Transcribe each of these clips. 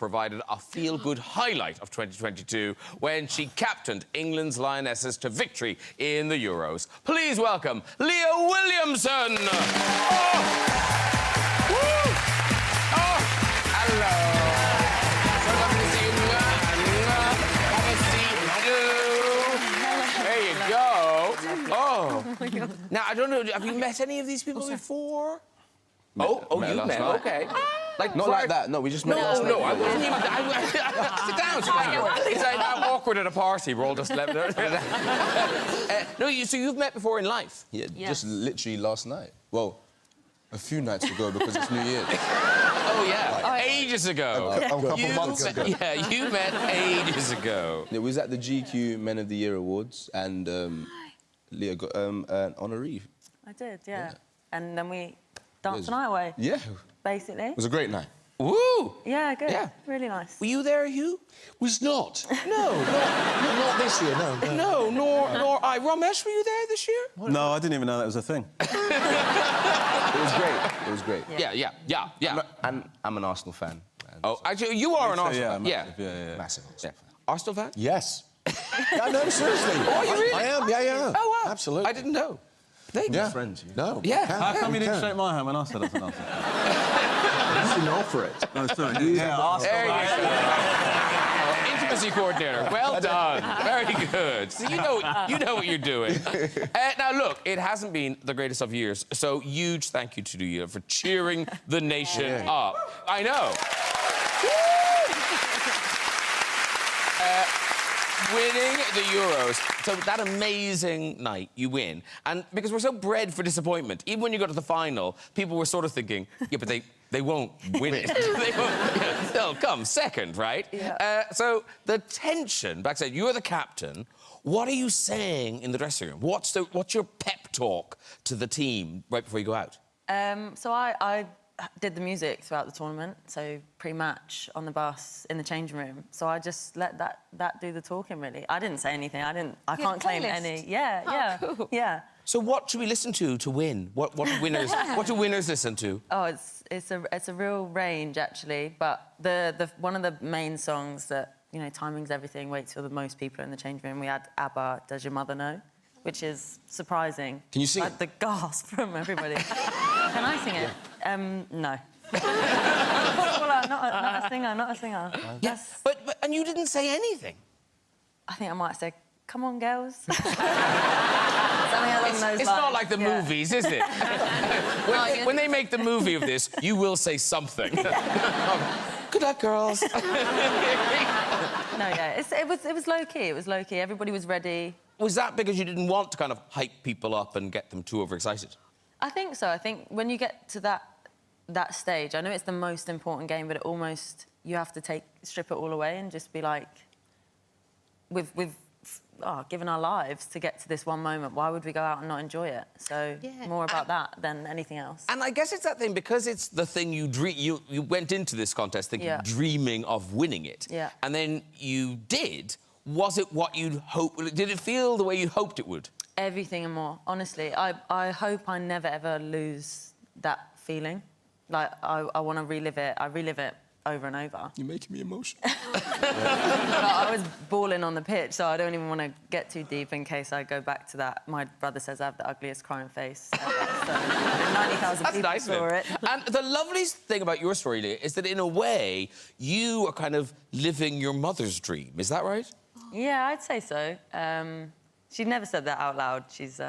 provided a feel-good highlight of 2022 when she captained England's Lionesses to victory in the Euros. Please welcome Leah Williamson! Oh! Woo! Oh! Hello! So lovely to see you. Have a seat. There you go. Oh. My God. Now, I don't know, have you met any of these people before? You met, okay. Like Not like that, no, we just met last night. No, I wasn't even... Sit down. It's like awkward at a party, we're all just left there. So you've met before in life? Yeah, just literally last night. Well, a few nights ago, because it's New Year's. Oh, yeah. Ages ago. A couple months ago. Yeah, you met ages ago. It was at the GQ Men of the Year Awards, and Leah got an honoree. I did, yeah. And then we danced the night away. Yeah. Basically. It was a great night. Woo! Yeah, good. Yeah. Really nice. Were you there, Hugh? Was not. No. Not this year, no. No, nor I. Ramesh, were you there this year? No, I didn't even know that was a thing. It was great. It was great. Yeah. And I'm an Arsenal fan. Oh, actually, you are an Arsenal fan. Yeah. Massive Arsenal fan. Arsenal fan? Yes. Yeah, no, seriously. Oh, are you really? I am, yeah. Oh, wow. Absolutely. I didn't know. Thank you. Friends, you No. Yeah. How come you didn't shake my hand when I said I was an Arsenal? You didn't offer it. Oh, sorry. Yeah, Arsenal. There you go. Intimacy coordinator. Well done. Very good. So you know what you're doing. Now, look, it hasn't been the greatest of years, so huge thank you to you for cheering the nation up. I know. Winning the Euros, so that amazing night, you win. And because we're so bred for disappointment, even when you got to the final, people were sort of thinking, yeah, but they won't win it. They'll come second, right? Yeah. So the tension, backstage, you're the captain. What are you saying in the dressing room? What's your pep talk to the team right before you go out? So I did the music throughout the tournament, so pre-match, on the bus, in the changing room. So I just let that do the talking, really. I didn't say anything. I can't claim any. Yeah, cool. Yeah. So what should we listen to win? What do winners listen to? Oh, it's a real range, actually. But one of the main songs that, you know, timing's everything, waits for the most people in the changing room. We had ABBA, Does Your Mother Know? Which is surprising. Can you sing like it? the gasp from everybody. Can I sing it? No. not a singer. Yes, but and you didn't say anything. I think I might say, "Come on, girls." Something along those lines. It's not like the movies, is it? when they make the movie of this, you will say something. Good luck, girls. No, yeah, it was low key. It was low key. Everybody was ready. Was that because you didn't want to kind of hype people up and get them too overexcited? I think so. I think when you get to that stage, I know it's the most important game, but you have to strip it all away and just be like, we've given our lives to get to this one moment. Why would we go out and not enjoy it? So more about that than anything else. And I guess it's that thing, because it's the thing you went into this contest thinking, dreaming of winning it. Yeah. And then you did. Was it what you'd hoped? Did it feel the way you hoped it would? Everything and more, honestly. I hope I never, ever lose that feeling. Like, I want to relive it. I relive it over and over. You're making me emotional. I was bawling on the pitch, so I don't even want to get too deep in case I go back to that. My brother says I have the ugliest crying face ever, so 90,000 people saw it. And the loveliest thing about your story, Leah, is that in a way, you are kind of living your mother's dream. Is that right? Yeah, I'd say so. She never said that out loud. She's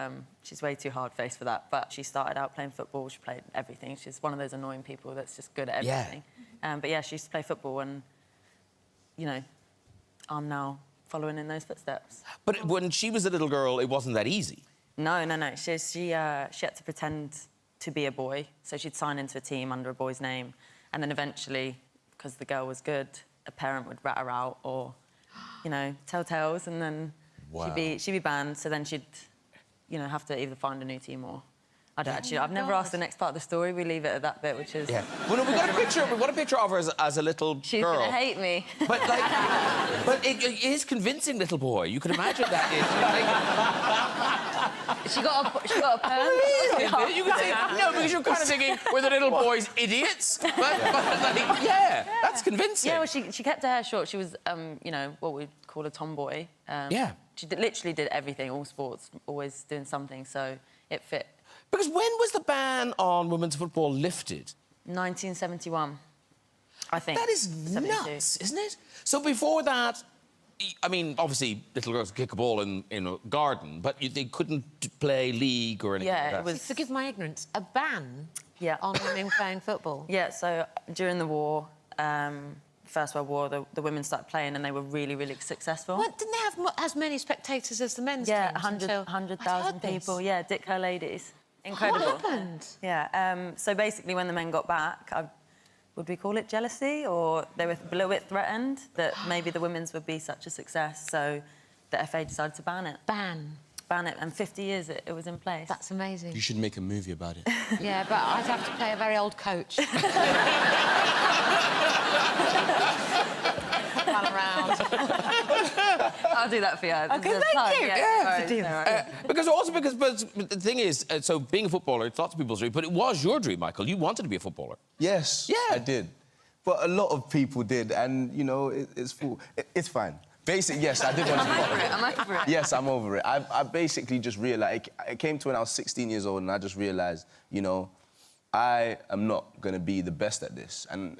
way too hard-faced for that. But she started out playing football. She played everything. She's one of those annoying people that's just good at everything. But yeah, she used to play football, and you know, I'm now following in those footsteps. But when she was a little girl, it wasn't that easy. No. She had to pretend to be a boy, so she'd sign into a team under a boy's name, and then eventually, because the girl was good, a parent would rat her out or, you know, tell tales, and then she'd be banned. So then she'd, you know, have to either find a new team or. I don't actually. I've never asked the next part of the story. We leave it at that bit, which is. Yeah. Well, no, we got a picture of her as a little girl. She's gonna hate me. But like, but it is convincing, little boy. You can imagine that. She got a perm. You can say no because you're kind of thinking we're the little boys idiots, but like, yeah, that's convincing. Yeah, well, she kept her hair short. She was, you know, what we'd call a tomboy. Yeah. She literally did everything, all sports, always doing something, so it fit. Because when was the ban on women's football lifted? 1971, I think. That is 72. nuts, isn't it? So before that, I mean, obviously, little girls kick a ball in a garden, but they couldn't play league or anything like that. Yeah, it was... Forgive my ignorance. A ban Yeah. on women playing football. Yeah, so during the war, First World War, the women started playing and they were really, really successful. What, didn't they have as many spectators as the men's Yeah, teams? 100,000 people. Yeah, Dick Her Ladies. Incredible. What happened? Yeah, so basically when the men got back, would we call it jealousy? Or they were a little bit threatened that maybe the women's would be such a success, so the FA decided to ban it. Ban it, and 50 years it was in place. That's amazing. You should make a movie about it. Yeah, but I'd have to play a very old coach. Pal around. I'll do that for you. OK, thank you. Yeah. Because but the thing is, so being a footballer, it's lots of people's dream, but it was your dream, Michael. You wanted to be a footballer. Yes, Yeah. I did. But a lot of people did, and, you know, it's fine. Basically, yes, I did want to be part of it. I'm over it. Yes, I'm over it. I basically just realised... It came to when I was 16 years old, and I just realised, you know, I am not going to be the best at this. And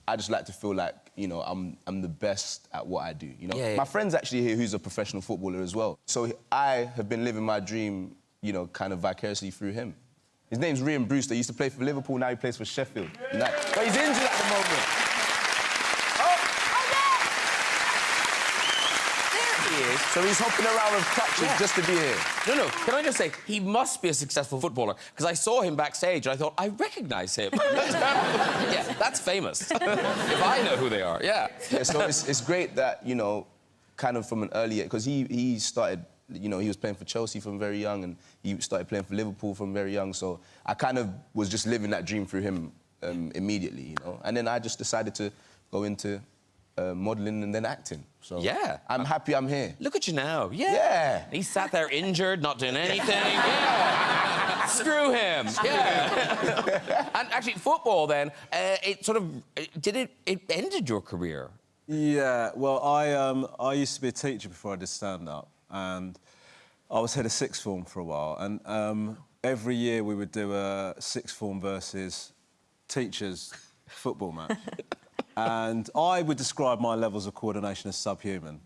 I just like to feel like, you know, I'm the best at what I do, you know? Yeah, yeah. My friend's actually here who's a professional footballer as well. So I have been living my dream, you know, kind of vicariously through him. His name's Ryan Brewster. He used to play for Liverpool, now he plays for Sheffield. But he's injured at the moment. So he's hopping around with crutches just to be here. No, can I just say, he must be a successful footballer, because I saw him backstage and I thought, I recognise him. Yeah, that's famous. If I know who they are, yeah. So it's great that, you know, kind of from an early age, because he started, you know, he was playing for Chelsea from very young, and he started playing for Liverpool from very young, so I kind of was just living that dream through him immediately, you know? And then I just decided to go into modelling and then acting. So yeah, I'm happy I'm here. Look at you now. Yeah. Yeah. He sat there injured, not doing anything. Yeah. Screw him. Yeah. And actually, football then, it sort of it ended your career. Yeah, well, I used to be a teacher before I did stand-up, and I was head of sixth form for a while, and every year we would do a sixth form versus teachers football match. And I would describe my levels of coordination as subhuman.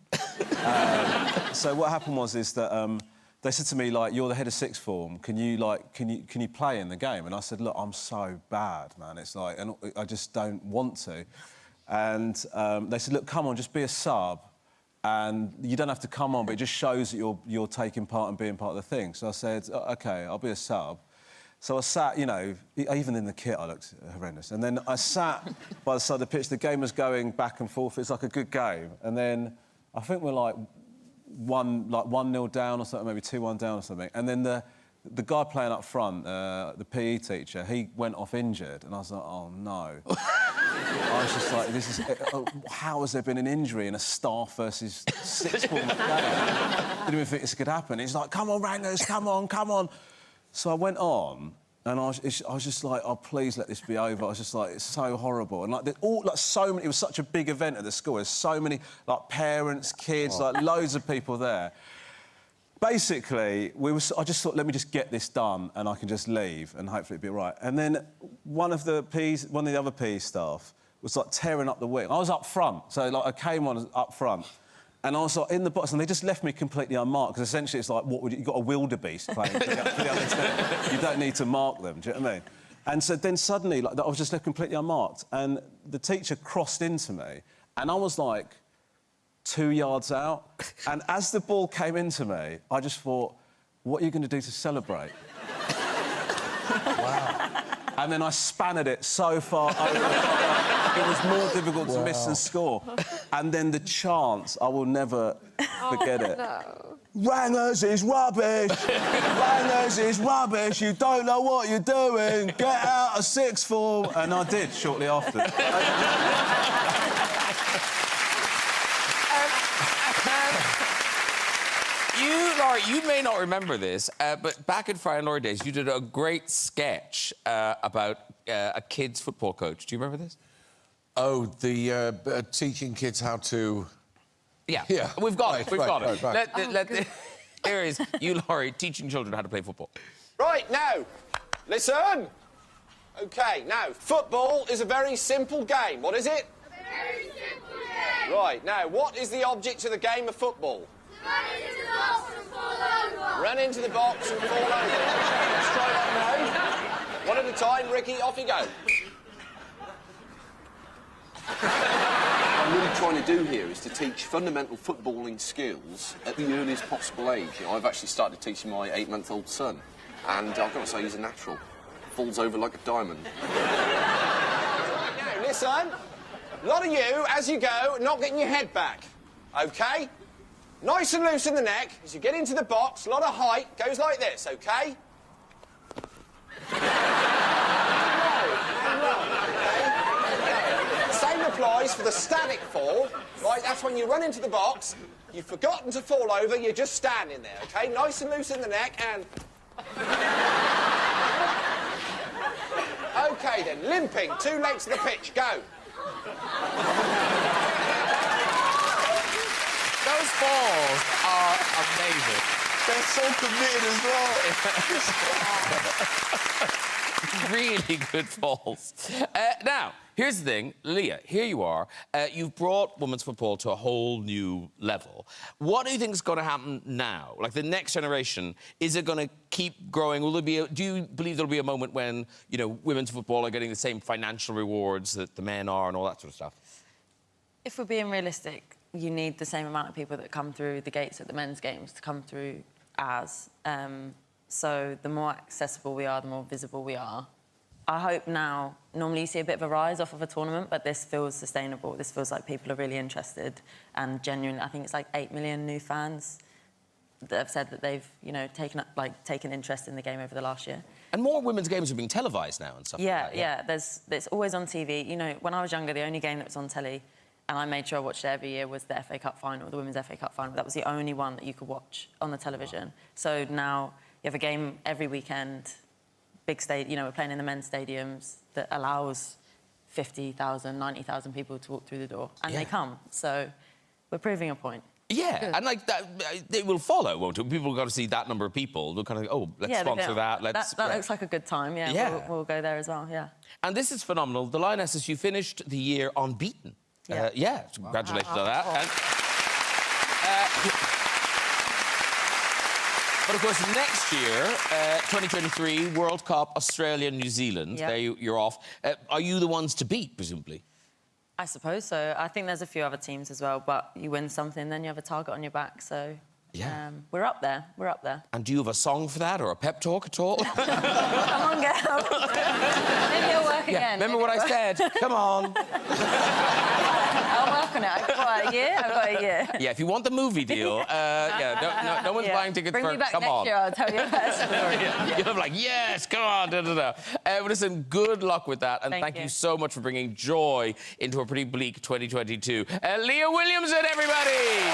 So what happened was that they said to me, like, you're the head of sixth form, can you play in the game? And I said, look, I'm so bad, man. It's like, and I just don't want to. And they said, look, come on, just be a sub. And you don't have to come on, but it just shows that you're taking part and being part of the thing. So I said, OK, I'll be a sub. So I sat, you know, even in the kit I looked horrendous. And then I sat by the side of the pitch. The game was going back and forth. It's like a good game. And then I think we're like 1-0 down or something, maybe 2-1 down or something. And then the guy playing up front, the PE teacher, he went off injured. And I was like, oh, no. I was just like, how has there been an injury in a staff versus sixth form game? Didn't even think this could happen. He's like, come on, Rangers, come on, come on. So I went on, and I was just like, oh, please let this be over. I was just like, it's so horrible. And, like, so many... It was such a big event at the school. There's so many, like, parents, kids, like, loads of people there. Basically, I just thought, let me just get this done, and I can just leave, and hopefully it'll be all right. And then one of the other PE staff was, like, tearing up the wing. I was up front, so, like, I came on up front. And I was like in the box, and they just left me completely unmarked, because essentially it's like, you've got a wildebeest playing for the other team. You don't need to mark them, do you know what I mean? And so then suddenly, like, I was just left completely unmarked, and the teacher crossed into me, and I was like 2 yards out, and as the ball came into me, I just thought, what are you going to do to celebrate? Wow. And then I spanned it so far over. It was more difficult to miss than score. And then the chants, I will never forget it. No. Rangers is rubbish! Rangers is rubbish! You don't know what you're doing! Get out of sixth form! And I did, shortly after. You, Laurie, you may not remember this, but back in Friday and Laurie days, you did a great sketch about a kid's football coach. Do you remember this? Oh, the teaching kids how to... Yeah. Yeah. We've got it. We've got it. Right. Here is you, Laurie, teaching children how to play football. Right, now, listen. OK, now, football is a very simple game. What is it? A very simple game. Right, now, what is the object of the game of football? Run into the box and fall over. Run into the box and fall over. Let's try that now. One at a time, Ricky, off you go. What I'm really trying to do here is to teach fundamental footballing skills at the earliest possible age. You know, I've actually started teaching my 8-month-old son, and I've got to say he's a natural. Falls over like a diamond. Now, listen. A lot of you, as you go, not getting your head back. OK? Nice and loose in the neck. As you get into the box, a lot of height. Goes like this, OK? Same applies for the static fall. Right, that's when you run into the box, you've forgotten to fall over, you're just standing there, OK? Nice and loose in the neck and... OK, then, limping, 2 legs to the pitch, go. Those balls are amazing. They're so committed as well. Really good balls. Now, here's the thing, Leah, here you are. You've brought women's football to a whole new level. What do you think is going to happen now? Like, the next generation, is it going to keep growing? Will there be do you believe there'll be a moment when, you know, women's football are getting the same financial rewards that the men are and all that sort of stuff? If we're being realistic, you need the same amount of people that come through the gates at the men's games to come through as. So the more accessible we are, the more visible we are. I hope now, normally you see a bit of a rise off of a tournament, but this feels sustainable. This feels like people are really interested and genuine. I think it's like 8 million new fans that have said that they've, you know, taken interest in the game over the last year. And more women's games are being televised now and stuff like that. Yeah. It's always on TV. You know, when I was younger, the only game that was on telly, and I made sure I watched it every year, was the FA Cup final, the Women's FA Cup final. That was the only one that you could watch on the television. Wow. So now you have a game every weekend, big stadium, you know, we're playing in the men's stadiums that allows 50,000, 90,000 people to walk through the door, and they come. So we're proving a point. Yeah, Good. and like that, they will follow, won't it? People got to see that number of people. They'll kind of go, oh, let's sponsor that. That looks like a good time. Yeah. We'll go there as well. Yeah. And this is phenomenal. The Lionesses, you finished the year unbeaten. Yeah. Congratulations on that. And, but of course, next year, 2023, World Cup, Australia, New Zealand. Yeah. There you're off. Are you the ones to beat, presumably? I suppose so. I think there's a few other teams as well, but you win something, then you have a target on your back. So we're up there. We're up there. And do you have a song for that or a pep talk at all? Come on, girl. Maybe it'll work again. Remember what I said? Come on. I'll work on it. I've got a year. Yeah, if you want the movie deal, no one's buying tickets Bring for me back Come next On. year, I'll tell you a better story. You'll be like, yes, come on, But listen, good luck with that, and thank you so much for bringing joy into a pretty bleak 2022. Leah Williamson, everybody!